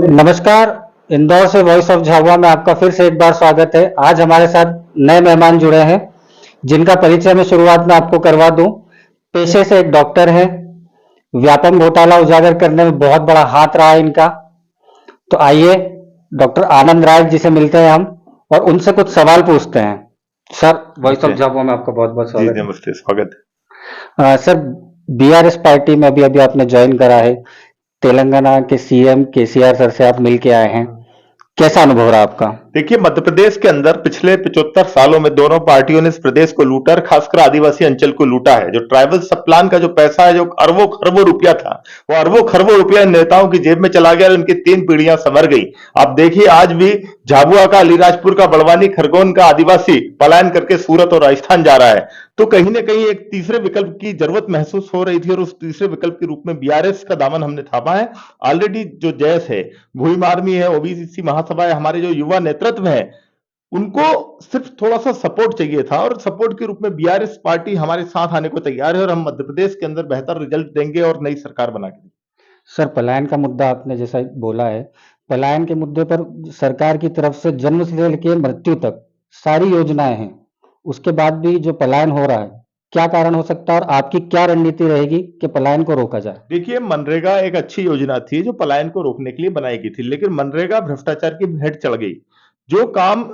नमस्कार। इंदौर से voice of Jhabua में आपका फिर से एक बार स्वागत है। आज हमारे साथ नए मेहमान जुड़े हैं जिनका परिचय मैं शुरुआत में आपको करवा दूं। पेशे से एक डॉक्टर हैं। व्यापम घोटाला उजागर करने में बहुत बड़ा हाथ रहा है इनका। तो आइए डॉक्टर आनंद राय जी से मिलते हैं हम और उनसे कुछ सवाल पूछते हैं। सर, वॉइस ऑफ झाबुआ में आपका बहुत बहुत जी स्वागत नमस्ते, स्वागत है। सर, बीआरएस पार्टी में अभी अभी आपने ज्वाइन करा है। तेलंगाना के सीएम केसीआर सर से आप मिल के आए हैं। कैसा अनुभव रहा आपका? देखिए, मध्य प्रदेश के अंदर पिछले 75 सालों में दोनों पार्टियों ने इस प्रदेश को लूटा और खासकर आदिवासी अंचल को लूटा है। जो ट्राइबल सब प्लान का जो पैसा है, जो अरबों खरबों रुपया था, वो अरबों खरबों रुपया नेताओं की जेब में चला गया और उनकी 3 पीढ़ियां संवर गई। आप देखिए, आज भी झाबुआ का, अलीराजपुर का, बड़वानी, खरगोन का आदिवासी पलायन करके सूरत और राजस्थान जा रहा है। तो कहीं ना कहीं एक तीसरे विकल्प की जरूरत महसूस हो रही थी और उस तीसरे विकल्प के रूप में बीआरएस का दामन हमने थामा है। ऑलरेडी जो जैस है, भूमि आर्मी है, ओबीसी महासभा है, हमारे जो युवा नेतृत्व है, उनको सिर्फ थोड़ा सा सपोर्ट चाहिए था और सपोर्ट के रूप में बीआरएस पार्टी हमारे साथ आने को तैयार है और हम मध्य प्रदेश के अंदर बेहतर रिजल्ट देंगे और नई सरकार बना के। सर, पलायन का मुद्दा आपने जैसा बोला है, पलायन के मुद्दे पर सरकार की तरफ से जन्म से लेकर मृत्यु तक सारी योजनाएं हैं। उसके बाद भी जो पलायन हो रहा है, क्या कारण हो सकता है और आपकी क्या रणनीति रहेगी कि पलायन को रोका जाए? देखिए, मनरेगा एक अच्छी योजना थी जो पलायन को रोकने के लिए बनाई गई थी, लेकिन मनरेगा भ्रष्टाचार की भेंट चढ़ गई। जो काम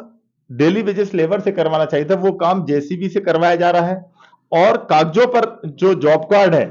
डेली वेजेस लेबर से करवाना चाहिए था, वो काम जेसीबी से करवाया जा रहा है और कागजों पर जो जॉब कार्ड है,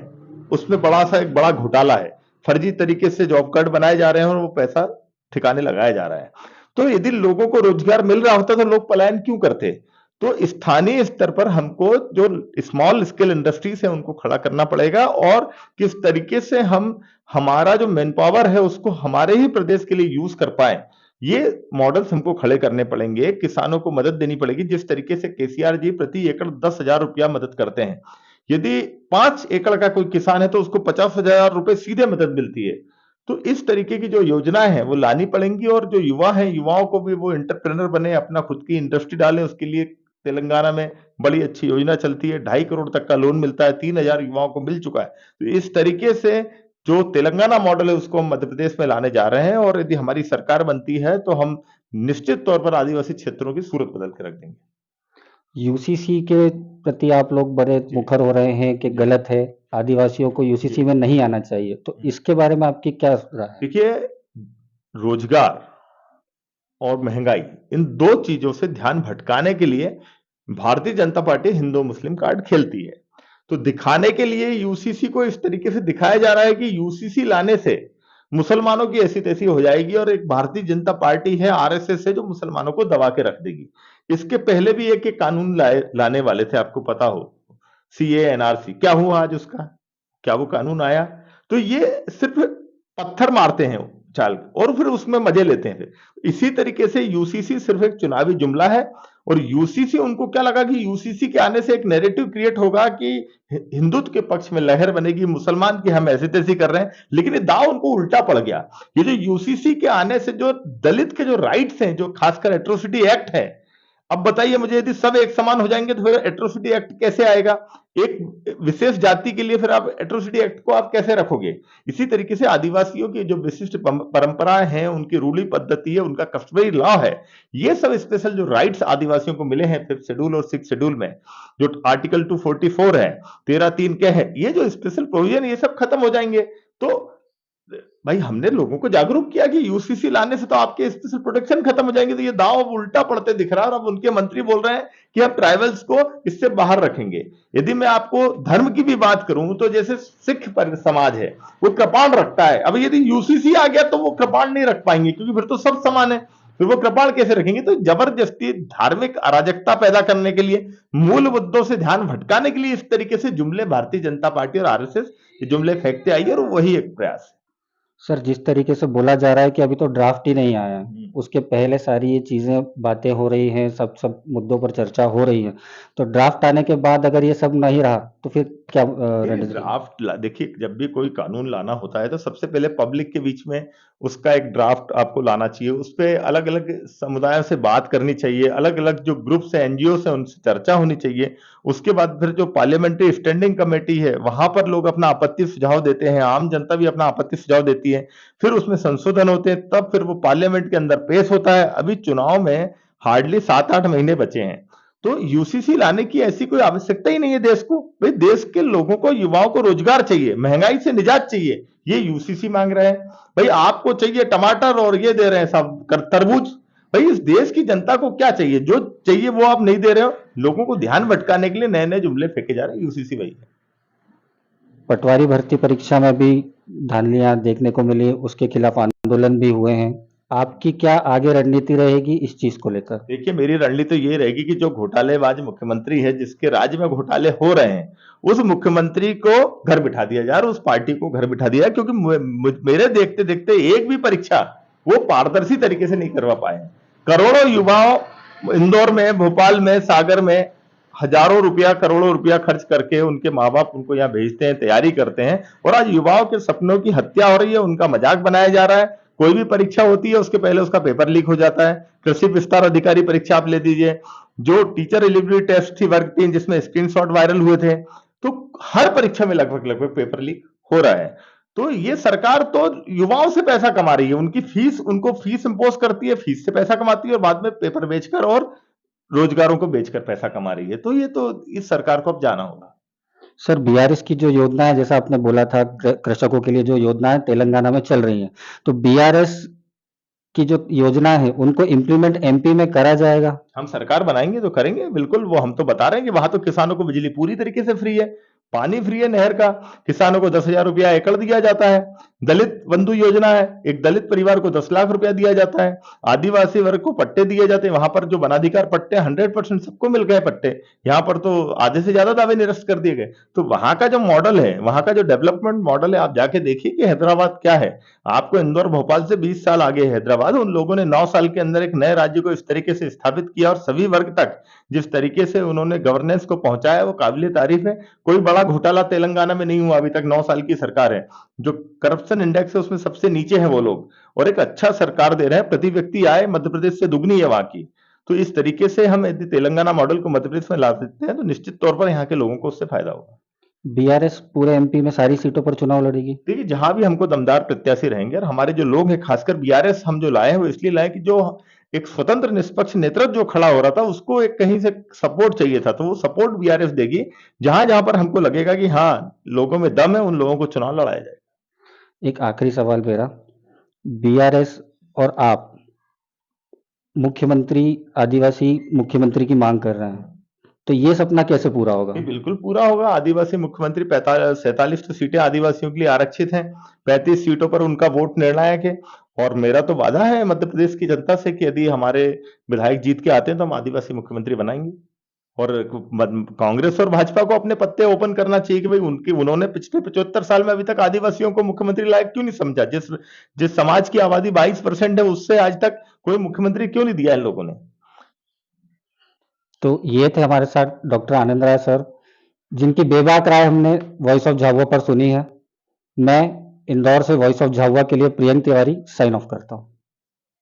उसमें एक बड़ा घोटाला है। फर्जी तरीके से जॉब कार्ड बनाए जा रहे हैं और वो पैसा ठिकाने लगाया जा रहा है। तो यदि लोगों को रोजगार मिल रहा होता तो लोग पलायन क्यों करते? तो स्थानीय स्तर पर हमको जो स्मॉल स्केल इंडस्ट्रीज है उनको खड़ा करना पड़ेगा और किस तरीके से हम हमारा जो मैन पावर है उसको हमारे ही प्रदेश के लिए यूज कर पाए, ये मॉडल्स हमको खड़े करने पड़ेंगे। किसानों को मदद देनी पड़ेगी जिस तरीके से केसीआर जी प्रति एकड़ 10,000 रुपया मदद करते हैं। यदि 5 एकड़ का कोई किसान है तो उसको 50,000 रुपए सीधे मदद मिलती है। तो इस तरीके की जो योजनाएं हैं वो लानी पड़ेंगी और जो युवा हैं, युवाओं को भी वो एंटरप्रेन्योर बने, अपना खुद की इंडस्ट्री डालें। उसके लिए तेलंगाना में बड़ी अच्छी योजना चलती है, 2.5 करोड़ तक का लोन मिलता है, 3,000 युवाओं को मिल चुका है। तो इस तरीके से जो तेलंगाना मॉडल है उसको हम मध्य प्रदेश में लाने जा रहे हैं और यदि हमारी सरकार बनती है तो हम निश्चित तौर पर आदिवासी क्षेत्रों की सूरत बदल के रख देंगे। यूसीसी के प्रति आप लोग बड़े मुखर हो रहे हैं कि गलत है, आदिवासियों को यूसीसी में नहीं आना चाहिए, तो इसके बारे में आपकी क्या राय है? देखिए, रोजगार और महंगाई, इन 2 चीजों से ध्यान भटकाने के लिए भारतीय जनता पार्टी हिंदू मुस्लिम कार्ड खेलती है। तो दिखाने के लिए यूसीसी को इस तरीके से दिखाया जा रहा है कि यूसीसी लाने से मुसलमानों की ऐसी तैसी हो जाएगी और एक भारतीय जनता पार्टी है, आरएसएस है, जो मुसलमानों को दबा के रख देगी। इसके पहले भी एक कानून लाने वाले थे, आपको पता हो, सीए एनआरसी। क्या हुआ आज उसका? क्या वो कानून आया? तो ये सिर्फ पत्थर मारते हैं चाल और फिर उसमें मजे लेते हैं। इसी तरीके से यूसीसी सिर्फ एक चुनावी जुमला है और यूसीसी, उनको क्या लगा कि यूसीसी के आने से एक नैरेटिव क्रिएट होगा कि हिंदुत्व के पक्ष में लहर बनेगी, मुसलमान की हम ऐसी तैसी कर रहे हैं, लेकिन ये दाव उनको उल्टा पड़ गया। ये जो यूसीसी के आने से जो दलित के जो राइट्स हैं, जो खासकर एट्रोसिटी एक्ट है, अब बताइए मुझे, यदि सब एक समान हो जाएंगे तो फिर एट्रोसिटी एक्ट कैसे आएगा? एक विशेष जाति के लिए फिर आप एट्रोसिटी एक्ट को आप कैसे रखोगे? इसी तरीके से आदिवासियों की जो विशिष्ट परंपराएं हैं, उनकी रूढ़ी पद्धति है, उनका कस्टमरी लॉ है, ये सब स्पेशल जो राइट्स आदिवासियों को मिले हैं 5th शेड्यूल और 6th शेड्यूल में, जो आर्टिकल 244 है, 13(3) के है, ये जो स्पेशल प्रोविजन, ये सब खत्म हो जाएंगे। तो भाई, हमने लोगों को जागरूक किया कि यूसीसी लाने से तो आपके स्पेशल प्रोटेक्शन खत्म हो जाएंगे, तो ये दांव अब उल्टा पड़ते दिख रहा है और अब उनके मंत्री बोल रहे हैं कि हम ट्राइबल्स को इससे बाहर रखेंगे। यदि मैं आपको धर्म की भी बात करूं तो जैसे सिख समाज है, वो कृपाण रखता है। अब यदि यूसीसी आ गया तो वो कृपाण नहीं रख पाएंगे क्योंकि फिर तो सब समान है, फिर वो कृपाण कैसे रखेंगे? तो जबरदस्ती धार्मिक अराजकता पैदा करने के लिए, मूल मुद्दों से ध्यान भटकाने के लिए इस तरीके से जुमले भारतीय जनता पार्टी और आरएसएस ये जुमले फेंकते आई है और वही एक प्रयास है। सर, जिस तरीके से बोला जा रहा है कि अभी तो ड्राफ्ट ही नहीं आया है, उसके पहले सारी ये चीज़ें बातें हो रही हैं, सब मुद्दों पर चर्चा हो रही है, तो ड्राफ्ट आने के बाद अगर ये सब नहीं रहा तो फिर क्या रणनीति? ड्राफ्ट देखिए, जब भी कोई कानून लाना होता है तो सबसे पहले पब्लिक के बीच में उसका एक ड्राफ्ट आपको लाना चाहिए, उस पे अलग अलग समुदायों से बात करनी चाहिए, अलग अलग जो ग्रुप्स है, एनजीओ है, उनसे चर्चा होनी चाहिए। उसके बाद फिर जो पार्लियामेंट्री स्टैंडिंग कमेटी है, वहां पर लोग अपना आपत्ति सुझाव देते हैं, आम जनता भी अपना आपत्ति सुझाव देती है, फिर उसमें संशोधन होते हैं, तब फिर वो पार्लियामेंट के अंदर पेश होता है। अभी चुनाव में हार्डली 7-8 महीने बचे हैं, तो यूसीसी लाने की ऐसी कोई आवश्यकता ही नहीं है देश को। भाई देश के लोगों को, युवाओं को रोजगार चाहिए, महंगाई से निजात चाहिए, ये यूसीसी मांग रहे हैं। भाई आपको चाहिए टमाटर और ये दे रहे हैं सब तरबूज। भाई इस देश की जनता को क्या चाहिए? जो चाहिए वो आप नहीं दे रहे हो। लोगों को ध्यान भटकाने के लिए नए नए जुमले फेंके जा रहे हैं, यूसीसी वही है। पटवारी भर्ती परीक्षा में भी धांधलियां देखने को मिली, उसके खिलाफ आंदोलन भी हुए हैं। आपकी क्या आगे रणनीति रहेगी इस चीज को लेकर? देखिए, मेरी रणनीति तो ये रहेगी कि जो घोटालेबाज मुख्यमंत्री है, जिसके राज्य में घोटाले हो रहे हैं, उस मुख्यमंत्री को घर बिठा दिया जाए और उस पार्टी को घर बिठा दिया जाए, क्योंकि मेरे देखते देखते एक भी परीक्षा वो पारदर्शी तरीके से नहीं करवा पाए। करोड़ों युवाओं इंदौर में, भोपाल में, सागर में हजारों रुपया, करोड़ों रुपया खर्च करके उनके माँ बाप उनको यहाँ भेजते हैं, तैयारी करते हैं, और आज युवाओं के सपनों की हत्या हो रही है, उनका मजाक बनाया जा रहा है। कोई भी परीक्षा होती है उसके पहले उसका पेपर लीक हो जाता है। कृषि विस्तार अधिकारी परीक्षा आप ले दीजिए, जो टीचर एलिजिबिलिटी टेस्ट थी वर्ग 3 जिसमें स्क्रीनशॉट वायरल हुए थे, तो हर परीक्षा में लगभग लगभग पेपर लीक हो रहा है। तो ये सरकार तो युवाओं से पैसा कमा रही है, उनकी फीस, उनको फीस इंपोज करती है, फीस से पैसा कमाती है और बाद में पेपर बेचकर और रोजगारों को बेचकर पैसा कमा रही है। तो ये तो इस सरकार को अब जाना होगा। सर, बीआरएस की जो योजना है, जैसा आपने बोला था, कृषकों के लिए जो योजना है तेलंगाना में चल रही है, तो बीआरएस की जो योजना है उनको इम्प्लीमेंट एमपी में करा जाएगा? हम सरकार बनाएंगे तो करेंगे बिल्कुल। वो हम तो बता रहे हैं कि वहां तो किसानों को बिजली पूरी तरीके से फ्री है, पानी फ्री है नहर का, किसानों को 10,000 रुपया एकड़ दिया जाता है। दलित बंधु योजना है, एक दलित परिवार को 10 लाख रुपया दिया जाता है। आदिवासी वर्ग को पट्टे दिए जाते हैं, वहां पर जो वनाधिकार पट्टे 100% सबको मिल गए पट्टे। यहाँ पर तो आधे से ज्यादा दावे निरस्त कर दिए गए। तो वहां का जो मॉडल है, वहां का जो डेवलपमेंट मॉडल है, आप जाके देखिए कि हैदराबाद क्या है। आपको इंदौर भोपाल से 20 साल आगे है हैदराबाद। उन लोगों ने 9 साल के अंदर एक नए राज्य को इस तरीके से स्थापित किया और सभी वर्ग तक जिस तरीके से उन्होंने गवर्नेंस को पहुंचाया वो काबिले तारीफ है। कोई बड़ा घोटाला तेलंगाना में नहीं हुआ अभी तक। 9 साल की सरकार है, जो करप्शन इंडेक्स है उसमें सबसे नीचे है वो लोग, और एक अच्छा सरकार दे रहे हैं। प्रति व्यक्ति आय मध्य प्रदेश से दुगनी है वहां की। तो इस तरीके से हम यदि तेलंगाना मॉडल को मध्य प्रदेश में ला सकते हैं तो निश्चित तौर पर यहाँ के लोगों को उससे फायदा होगा। बीआरएस पूरे एमपी में सारी सीटों पर चुनाव लड़ेगी? देखिए, जहां भी हमको दमदार प्रत्याशी रहेंगे, और हमारे जो लोग हैं, खासकर बीआरएस हम जो लाए हैं वो इसलिए लाए कि जो एक स्वतंत्र निष्पक्ष नेतृत्व जो खड़ा हो रहा था उसको एक कहीं से सपोर्ट चाहिए था, तो वो सपोर्ट बीआरएस देगी। जहां जहां पर हमको लगेगा कि हाँ लोगों में दम है, उन लोगों को चुनाव लड़ाया जाएगा। एक आखिरी सवाल मेरा, बीआरएस और आप मुख्यमंत्री, आदिवासी मुख्यमंत्री की मांग कर रहे हैं, तो ये सपना कैसे पूरा होगा? ये बिल्कुल पूरा होगा। आदिवासी मुख्यमंत्री 47 तो सीटें आदिवासियों के लिए आरक्षित हैं, 35 सीटों पर उनका वोट निर्णायक है। और मेरा तो वादा है मध्य प्रदेश की जनता से कि यदि हमारे विधायक जीत के आते हैं तो हम आदिवासी मुख्यमंत्री बनाएंगे। और कांग्रेस और भाजपा को अपने पत्ते ओपन करना चाहिए कि भाई उन्होंने पिछले 75 साल में अभी तक आदिवासियों को मुख्यमंत्री लायक क्यों नहीं समझा? जिस समाज की आबादी 22% है उससे आज तक कोई मुख्यमंत्री क्यों नहीं दिया इन लोगों ने? तो ये थे हमारे साथ डॉक्टर आनंद राय सर, जिनकी बेबाक राय हमने वॉइस ऑफ झाबुआ पर सुनी है। मैं इंदौर से वॉइस ऑफ झाबुआ के लिए प्रियंक तिवारी साइन ऑफ करता हूँ।